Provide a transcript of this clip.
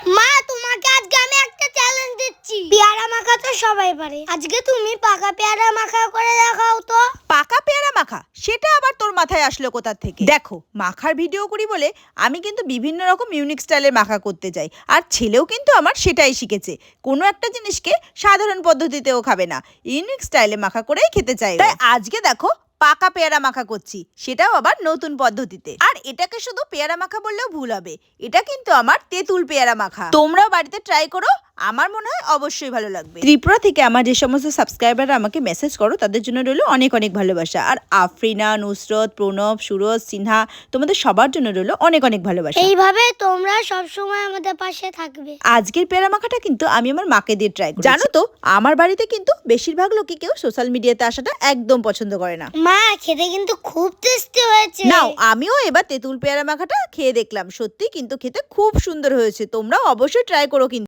মা, তোমাকে আজকে আমি একটা চ্যালেঞ্জ দিচ্ছি। পেয়ারা মাখা তো সবাই পারে, আজকে তুমি পাকা পেয়ারা মাখা করে দেখাও তো। পাকা পেয়ারা মাখা? সেটা আবার তোর মাথায় আসলো কোথা থেকে? দেখো, মাখার ভিডিও করি বলে আমি কিন্তু বিভিন্ন রকম ইউনিক স্টাইলের মাখা করতে চাই, আর ছেলেও কিন্তু আমার সেটাই শিখেছে। কোনো একটা জিনিসকে সাধারণ পদ্ধতিতেও খাবে না, ইউনিক স্টাইলে মাখা করেই খেতে চাই। তাই আজকে দেখো পাকা পেয়ারা মাখা করছি, সেটাও আবার নতুন পদ্ধতিতে। আর এটাকে শুধু পেয়ারা মাখা বললেও ভুল হবে, এটা কিন্তু আমার তেঁতুল পেয়ারা মাখা। তোমরাও বাড়িতে ট্রাই করো, আমার মনে হয় অবশ্যই ভালো লাগবে। ত্রিপুরা থেকে আমার যে সমস্ত সাবস্ক্রাইবাররা আমাকে মেসেজ করো তাদের জন্য রইলো অনেক অনেক ভালোবাসা। আর আফরিনা, নুসরত, প্রণব, সুরজ, সিনহা, তোমাদের সবার জন্য রইলো অনেক অনেক ভালোবাসা। এইভাবে তোমরা সব সময় আমাদের পাশে থাকবে। আজকের পেয়ারা মাখাটা কিন্তু আমি আমার মাকে দিয়ে ট্রাই করি। জানো তো, আমার বাড়িতে কিন্তু বেশিরভাগ লোকই কেউ সোশ্যাল মিডিয়াতে আসাটা একদম পছন্দ করে না। মা, খেতে কিন্তু খুব টেস্টি হয়েছে। নাও, আমিও এবার তেঁতুল পেয়ারা মাখাটা খেয়ে দেখলাম, সত্যি কিন্তু খেতে খুব সুন্দর হয়েছে। তোমরাও অবশ্যই ট্রাই করো কিন্তু।